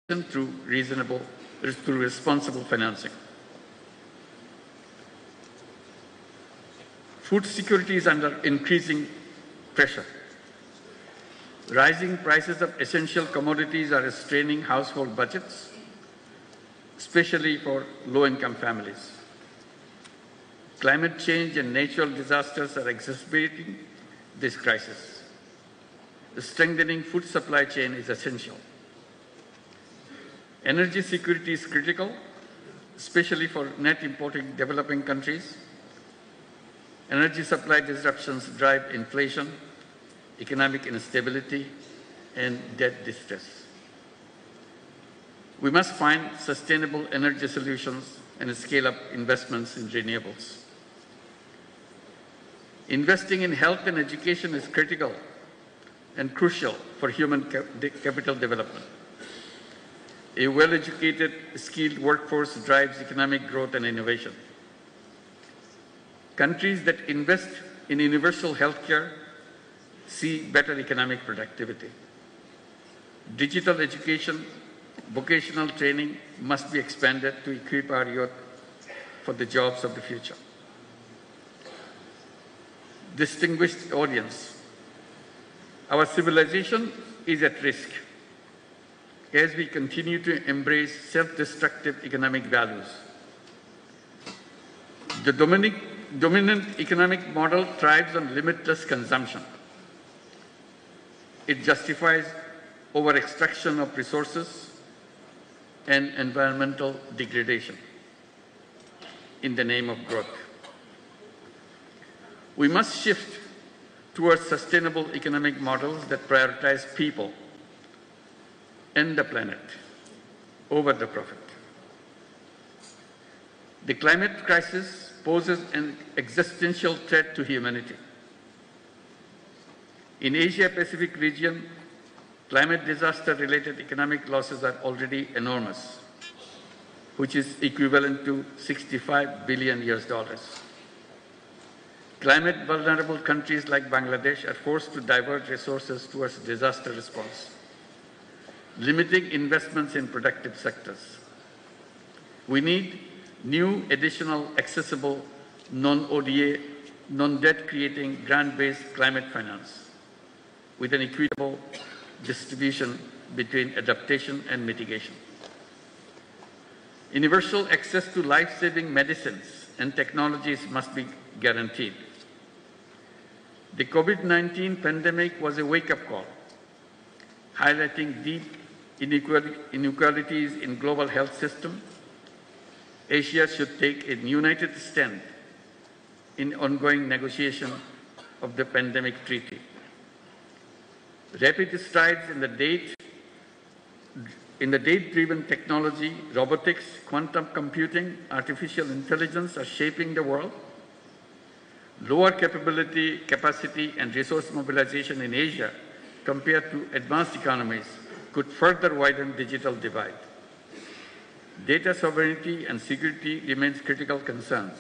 through responsible financing. Food security is under increasing pressure. Rising prices of essential commodities are straining household budgets, especially for low-income families. Climate change and natural disasters are exacerbating this crisis. Strengthening food supply chain is essential. Energy security is critical, especially for net importing developing countries. Energy supply disruptions drive inflation, economic instability, and debt distress. We must find sustainable energy solutions and scale up investments in renewables. Investing in health and education is critical and crucial for human capital development. A well-educated, skilled workforce drives economic growth and innovation. Countries that invest in universal healthcare see better economic productivity. Digital education, vocational training must be expanded to equip our youth for the jobs of the future. Distinguished audience, our civilization is at risk as we continue to embrace self-destructive economic values. The dominant economic model thrives on limitless consumption. It justifies over-extraction of resources and environmental degradation in the name of growth. We must shift towards sustainable economic models that prioritize people and the planet over the profit. The climate crisis poses an existential threat to humanity. In Asia-Pacific region, climate disaster-related economic losses are already enormous, which is equivalent to $65 billion. Climate-vulnerable countries like Bangladesh are forced to divert resources towards disaster response, limiting investments in productive sectors. We need new, additional, accessible, non-ODA, non-debt-creating, grant-based climate finance with an equitable distribution between adaptation and mitigation. Universal access to life-saving medicines and technologies must be guaranteed. The COVID-19 pandemic was a wake-up call, highlighting deep inequalities in global health system. Asia should take a united stand in ongoing negotiation of the pandemic treaty. Rapid strides in the data-driven technology, robotics, quantum computing, artificial intelligence are shaping the world. Lower capacity and resource mobilization in Asia compared to advanced economies could further widen digital divide. Data sovereignty and security remains critical concerns.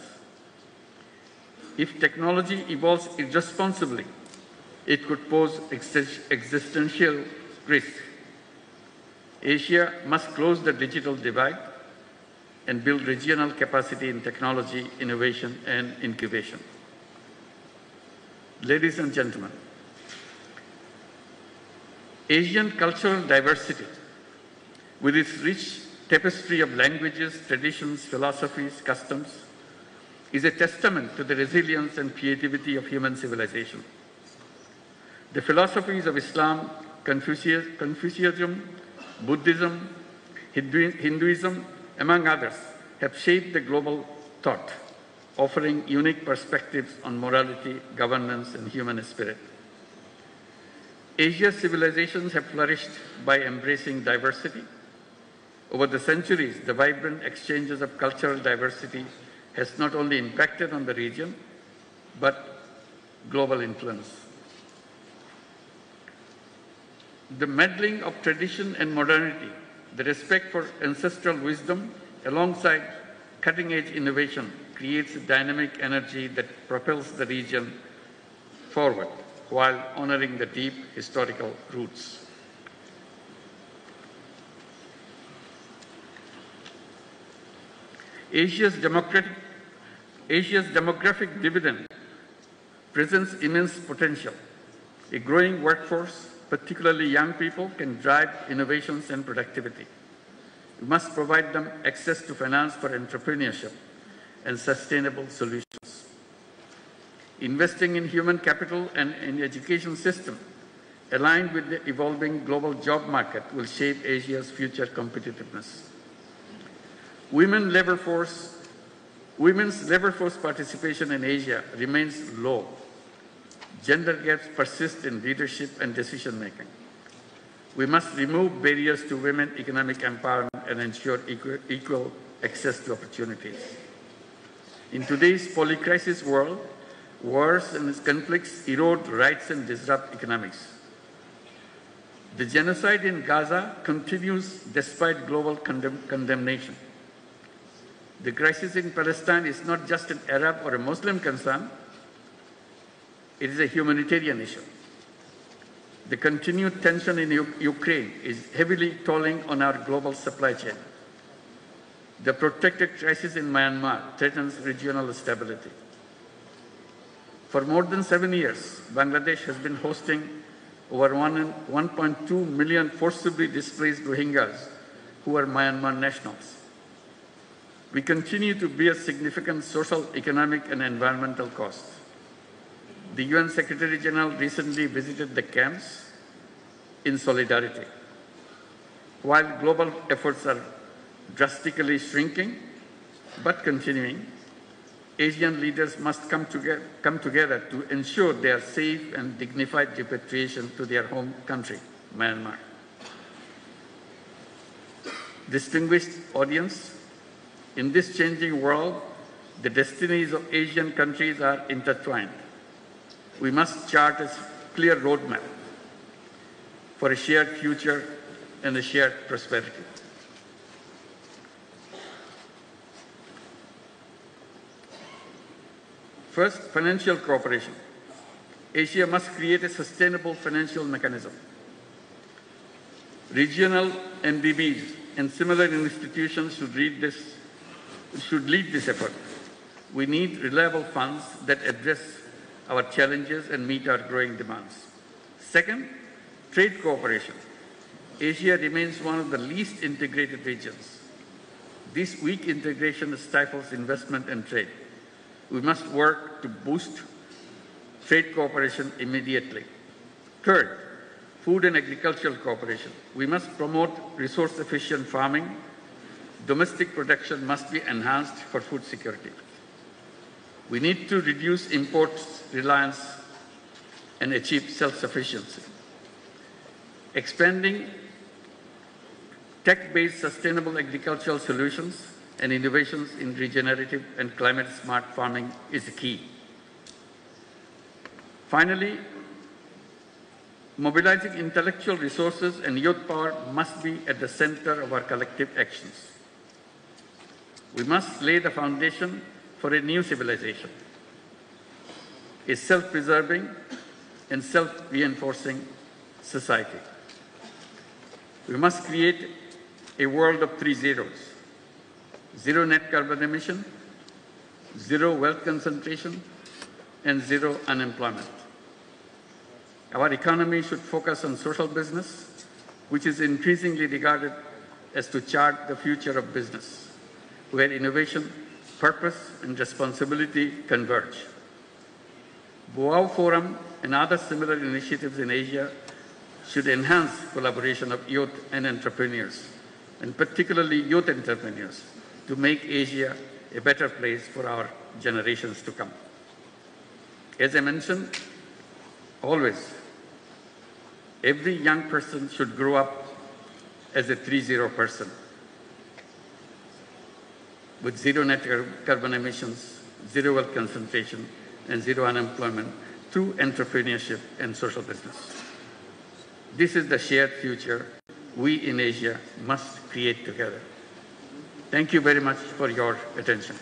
If technology evolves irresponsibly, it could pose existential risk. Asia must close the digital divide and build regional capacity in technology, innovation, and incubation. Ladies and gentlemen, Asian cultural diversity, with its rich tapestry of languages, traditions, philosophies, customs, is a testament to the resilience and creativity of human civilization. The philosophies of Islam, Confucianism, Buddhism, Hinduism, among others, have shaped the global thought, offering unique perspectives on morality, governance, and human spirit. Asia's civilizations have flourished by embracing diversity. Over the centuries, the vibrant exchanges of cultural diversity has not only impacted on the region, but global influence. The melding of tradition and modernity, the respect for ancestral wisdom, alongside cutting-edge innovation, creates a dynamic energy that propels the region forward while honoring the deep historical roots. Asia's demographic dividend presents immense potential. A growing workforce, particularly young people, can drive innovations and productivity. We must provide them access to finance for entrepreneurship and sustainable solutions. Investing in human capital and in education system aligned with the evolving global job market will shape Asia's future competitiveness. Women's labor force participation in Asia remains low. Gender gaps persist in leadership and decision-making. We must remove barriers to women economic empowerment and ensure equal access to opportunities. In today's polycrisis world, wars and conflicts erode rights and disrupt economics. The genocide in Gaza continues despite global condemnation. The crisis in Palestine is not just an Arab or a Muslim concern, it is a humanitarian issue. The continued tension in Ukraine is heavily tolling on our global supply chain. The protracted crisis in Myanmar threatens regional stability. For more than 7 years, Bangladesh has been hosting over 1.2 million forcibly displaced Rohingyas who are Myanmar nationals. We continue to bear significant social, economic, and environmental costs. The UN Secretary General recently visited the camps in solidarity. While global efforts are drastically shrinking but continuing, Asian leaders must come together to ensure their safe and dignified repatriation to their home country, Myanmar. Distinguished audience, in this changing world, the destinies of Asian countries are intertwined. We must chart a clear roadmap for a shared future and a shared prosperity. First, financial cooperation. Asia must create a sustainable financial mechanism. Regional MDBs and similar institutions should lead this effort. We need reliable funds that address our challenges and meet our growing demands. Second, trade cooperation. Asia remains one of the least integrated regions. This weak integration stifles investment and trade. We must work to boost trade cooperation immediately. Third, food and agricultural cooperation. We must promote resource-efficient farming. Domestic production must be enhanced for food security. We need to reduce imports reliance and achieve self-sufficiency. Expanding tech-based sustainable agricultural solutions and innovations in regenerative and climate-smart farming is key. Finally, mobilizing intellectual resources and youth power must be at the center of our collective actions. We must lay the foundation for a new civilization, a self-preserving and self-reinforcing society. We must create a world of 3 zeros: zero net carbon emission, zero wealth concentration, and zero unemployment. Our economy should focus on social business, which is increasingly regarded as to chart the future of business, where innovation, purpose, and responsibility converge. Boao Forum and other similar initiatives in Asia should enhance collaboration of youth and entrepreneurs, and particularly youth entrepreneurs, to make Asia a better place for our generations to come. As I mentioned, always, every young person should grow up as a 3-0 person, with zero net carbon emissions, zero wealth concentration, and zero unemployment through entrepreneurship and social business. This is the shared future we in Asia must create together. Thank you very much for your attention.